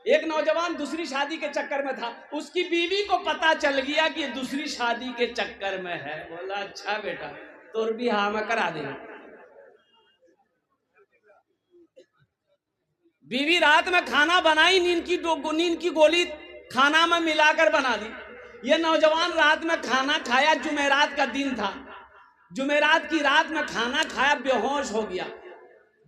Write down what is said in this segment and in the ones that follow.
एक नौजवान दूसरी शादी के चक्कर में था, उसकी बीवी को पता चल गया कि ये दूसरी शादी के चक्कर में है। बोला अच्छा बेटा तोर भी हाँ मैं करा देगा। बीवी रात में खाना बनाई, नींद की गोली खाना में मिलाकर बना दी। ये नौजवान रात में खाना खाया, जुमेरात का दिन था, जुमेरात की रात में खाना खाया, बेहोश हो गया।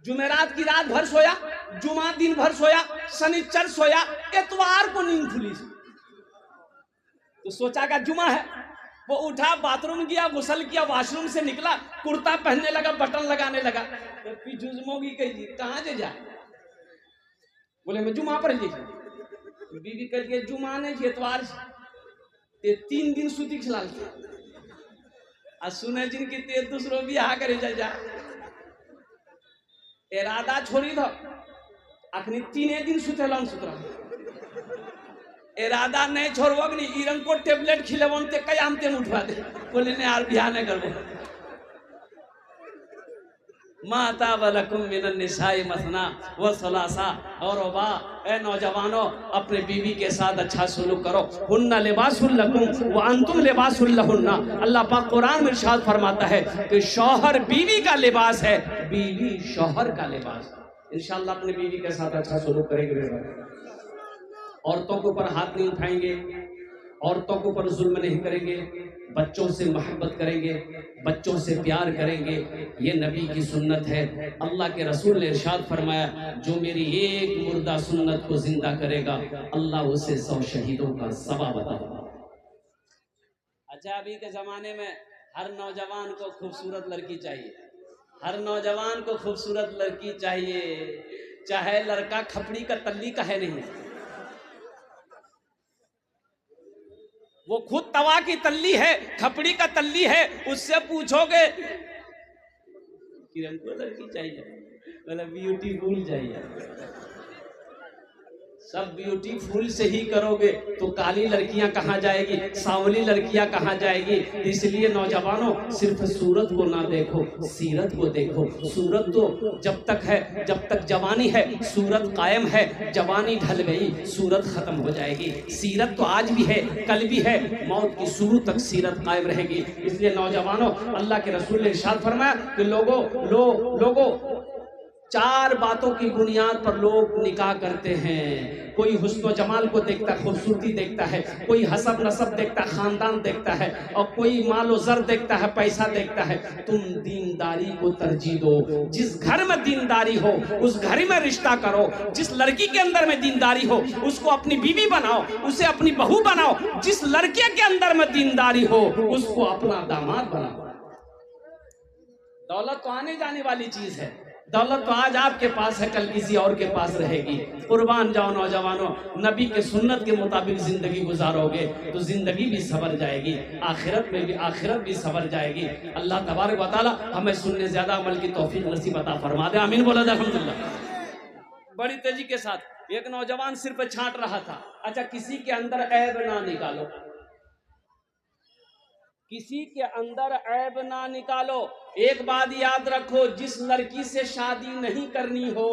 जुमेरात की रात भर सोया, जुमा दिन भर सोया, शनिचर सोया, इतवार को नींद खुली। तो सोचा का जुमा है, वो उठा, बाथरूम गया, गुसल किया, वॉशरूम से निकला, कुर्ता पहनने लगा, बटन लगाने लगा। तो जुजमोगी कही कहाँ से जाए? बोले मैं जुमा पर जी। बीवी कह के जुमा नहीं इतवार ते 3 दिन सूती खिलाल आ सुने जिनकी ते दूसरों भी आ करे जा इरादा छोड़ी दो अखनी 3 दिन सुतेलन सुतरा इरादा नहीं छोड़वग नहीं इरंग को टेबलेट खिलेवन ते कयामते उठवा दे। बोले ने यार बियाह नहीं करबो। माता वलकुम मिनन निसाई मसना व सलासा और बा। ए नौजवानों अपने बीवी के साथ अच्छा सलूक करो। हुन्ना लिबासुल लकुम व अंतुम लिबासुल लहुन्ना। अल्लाह पाक कुरान में इरशाद फरमाता है कि शौहर बीवी का लिबास है, बीवी शौहर का लिबास। इंशाअल्लाह अपने बीवी के साथ अच्छा सलूक करेंगे, औरतों के ऊपर हाथ नहीं उठाएंगे, औरतों के ऊपर जुल्म नहीं करेंगे, बच्चों से मोहब्बत करेंगे, बच्चों से प्यार करेंगे। ये नबी की सुन्नत है। अल्लाह के रसूल ने इरशाद फरमाया जो मेरी एक मुर्दा सुन्नत को जिंदा करेगा अल्लाह उसे 100 शहीदों का सवाब अता फरमाएगा। अच्छा अभी के जमाने में हर नौजवान को खूबसूरत लड़की चाहिए, हर नौजवान को खूबसूरत लड़की चाहिए, चाहे लड़का खपड़ी का तल्ली का है नहीं, वो खुद तवा की तल्ली है, खपड़ी का तल्ली है, उससे पूछोगे किरण को लड़की चाहिए, मतलब ब्यूटीफुल चाहिए। सब ब्यूटीफुल से ही करोगे तो काली लड़कियां कहाँ जाएगी, सांवली लड़कियां कहाँ जाएगी। इसलिए नौजवानों सिर्फ सूरत को ना देखो, सीरत को देखो। सूरत तो जब तक है, जब तक जवानी है सूरत कायम है, जवानी ढल गई सूरत खत्म हो जाएगी। सीरत तो आज भी है, कल भी है, मौत की शुरू तक सीरत कायम रहेगी। इसलिए नौजवानों अल्लाह के रसूल ने इरशाद फरमाया कि लोगों 4 बातों की बुनियाद पर लोग निकाह करते हैं। कोई हुस्न जमाल को देखता है, खूबसूरती देखता है, कोई हसब नसब देखता है, खानदान देखता है, और कोई मालो जर देखता है, पैसा देखता है। तुम दीनदारी को तरजीह दो। जिस घर में दीनदारी हो उस घर में रिश्ता करो। जिस लड़की के अंदर में दीनदारी हो उसको अपनी बीवी बनाओ, उसे अपनी बहू बनाओ। जिस लड़के के अंदर में दीनदारी हो उसको अपना दामाद बनाओ। दौलत तो आने जाने वाली चीज है, दौलत तो आज आपके पास है, कल किसी और के पास रहेगी। कुर्बान जाओ नौजवानों, नबी के सुन्नत के मुताबिक जिंदगी गुजारोगे तो जिंदगी भी सवर जाएगी, आखिरत भी सवर जाएगी। अल्लाह तबारक व तआला हमें सुनने ज्यादा अमल की तौफीक नसीब अता फरमा दे। आमीन बोला अल्हम्दुलिल्लाह। बड़ी तेजी के साथ एक नौजवान सिर पे छांट रहा था। अच्छा किसी के अंदर ऐब ना निकालो, किसी के अंदर ऐब ना निकालो। एक बात याद रखो, जिस लड़की से शादी नहीं करनी हो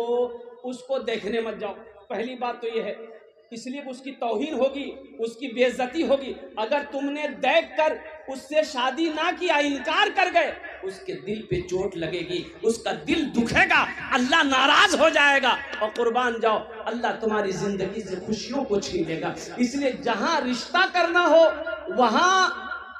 उसको देखने मत जाओ। पहली बात तो ये है, इसलिए उसकी तौहीन होगी, उसकी बेइज्जती होगी। अगर तुमने देखकर उससे शादी ना किया, इनकार कर गए, उसके दिल पे चोट लगेगी, उसका दिल दुखेगा, अल्लाह नाराज हो जाएगा। और कुर्बान जाओ अल्लाह तुम्हारी जिंदगी से खुशियों को छीन लेगा। इसलिए जहां रिश्ता करना हो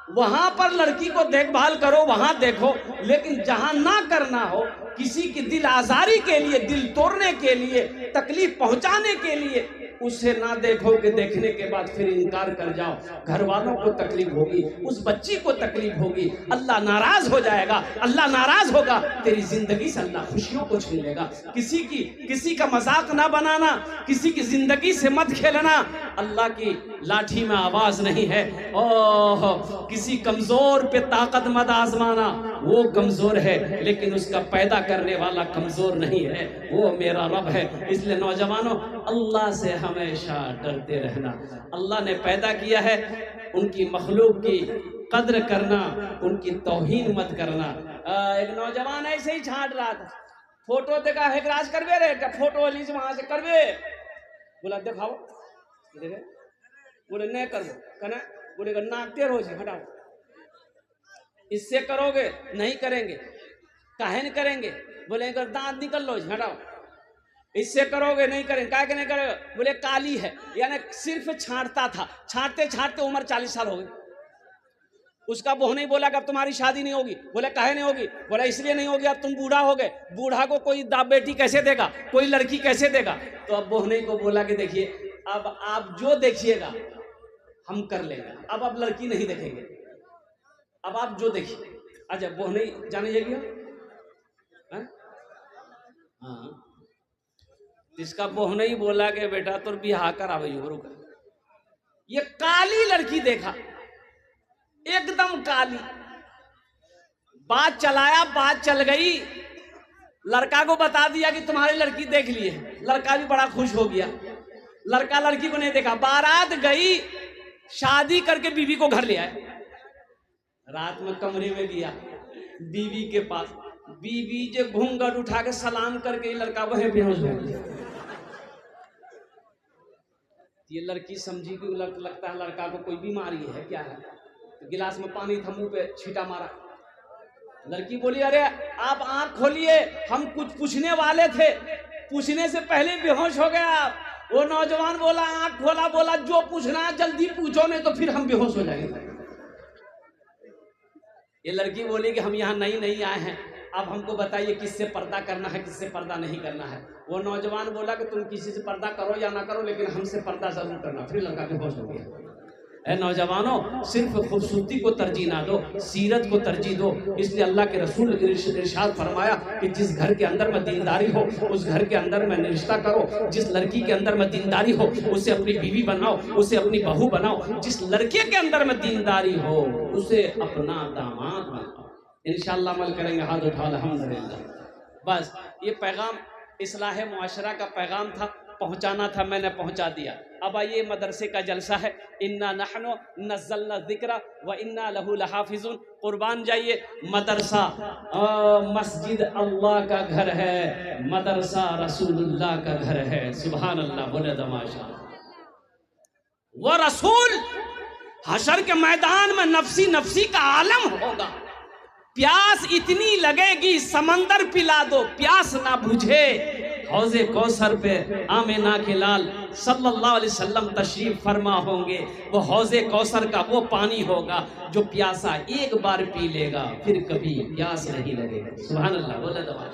वहां पर लड़की को देखभाल करो, वहां देखो। लेकिन जहां ना करना हो, किसी की दिल आजारी के लिए, दिल तोड़ने के लिए, तकलीफ पहुंचाने के लिए उसे ना देखो कि देखने के बाद फिर इनकार कर जाओ। घर वालों को तकलीफ होगी, उस बच्ची को तकलीफ होगी, अल्लाह नाराज हो जाएगा, अल्लाह नाराज होगा, तेरी जिंदगी से अल्लाह खुशियों को छीन लेगा। किसी का मजाक ना बनाना, किसी की जिंदगी से मत खेलना। अल्लाह की लाठी में आवाज नहीं है। ओह किसी कमजोर पे ताकत मत आजमाना, वो कमजोर है लेकिन उसका पैदा करने वाला कमजोर नहीं है, वो मेरा रब है। इसलिए नौजवानों अल्लाह से हमेशा डरते रहना। अल्लाह ने पैदा किया है, उनकी मखलूक की कद्र करना, उनकी तौहीन मत करना। एक नौजवान ऐसे ही छांट रहा था, फोटो देखा है राज करवे रे, फोटो लीज वहां से करवे, बोला दिखाओ, देखे, बोले नहीं कर वो कहना, बोलेगा नाक टेढ़ हो जी, हटाओ, इससे करोगे नहीं करेंगे, काहे नहीं करेंगे, बोले अगर दांत निकल लो जी, हटाओ, इससे करोगे नहीं करेंगे, काहे के नहीं करोगे, बोले काली है, यानी सिर्फ छांटता था, छांटते छांटते उम्र 40 साल हो गई। उसका बहू नहीं बोला कि अब तुम्हारी शादी नहीं होगी, बोले काहे नहीं होगी, बोला इसलिए नहीं होगी अब तुम बूढ़ा हो गए, बूढ़ा को कोई दाप बेटी कैसे देगा, कोई लड़की कैसे देगा। तो अब बहू को बोला कि देखिए अब आप जो देखिएगा हम कर लेंगे, अब आप लड़की नहीं देखेंगे, अब आप जो देखिए। अच्छा बहू नहीं जाने जाएगी, हाँ, इसका बहू नहीं बोला कि बेटा तो बिहार करावे, ये काली लड़की देखा, एकदम काली, बात चलाया, बात चल गई, लड़का को बता दिया कि तुम्हारी लड़की देख ली है, लड़का भी बड़ा खुश हो गया, लड़का लड़की को नहीं देखा, बारात गई, शादी करके बीवी को घर ले आए, रात में कमरे में गया बीवी के पास, बीवी जो घूंघट उठा के सलाम करके लड़का वहीं बेहोश हो गया। ये लड़की समझी कि लगता है लड़का को कोई बीमारी है क्या है, तो गिलास में पानी था, मुंह पे छींटा मारा, लड़की बोली अरे आप आंख खोलिए, हम कुछ पूछने वाले थे, पूछने से पहले बेहोश हो गया आप। वो नौजवान बोला आंख खोला, बोला जो पूछना है जल्दी पूछो, नहीं तो फिर हम बेहोश हो जाएंगे। ये लड़की बोली कि हम यहाँ नई आए हैं, अब हमको बताइए किससे पर्दा करना है, किससे पर्दा नहीं करना है। वो नौजवान बोला कि तुम किसी से पर्दा करो या ना करो, लेकिन हमसे पर्दा जरूर करना। फिर लड़का बेहोश हो गया। ए नौजवानों, सिर्फ खूबसूरती को तरजीह ना दो, सीरत को तरजीह दो। इसलिए अल्लाह के रसूल इरशाद फरमाया कि जिस घर के अंदर में दीनदारी हो उस घर के अंदर में रिश्ता करो। जिस लड़की के अंदर में दीनदारी हो उसे अपनी बीवी बनाओ, उसे अपनी बहू बनाओ। जिस लड़के के अंदर में दीनदारी हो उसे अपना दामाद बनाओ। इंशाअल्लाह अमल करेंगे। हाथ उठा अल्हम्दुलिल्लाह। बस ये पैगाम इस्लाह मुआशरा का पैगाम था, पहुंचाना था, मैंने पहुंचा दिया। अब आइए मदरसे का जलसा है। इन्ना नहनु नज़्ज़लना ज़िक्रा व इन्ना लहू लहाफ़िज़ून। कुर्बान जाइए। मदरसा मस्जिद अल्लाह का घर है, मदरसा रसूलुल्लाह का घर है। सुभान अल्लाह। बोले तमाशा। वो रसूल हशर के मैदान में नफसी नफसी का आलम होगा। प्यास इतनी लगेगी समंदर पिला दो, प्यास ना बुझे। हौज़े कौसर पे आमिना के लाल सल्लल्लाहु अलैहि वसल्लम तशरीफ फरमा होंगे। वो हौज़े कौसर का वो पानी होगा जो प्यासा एक बार पी लेगा फिर कभी प्यास नहीं लगेगा। सुभान अल्लाह। बोले दवा।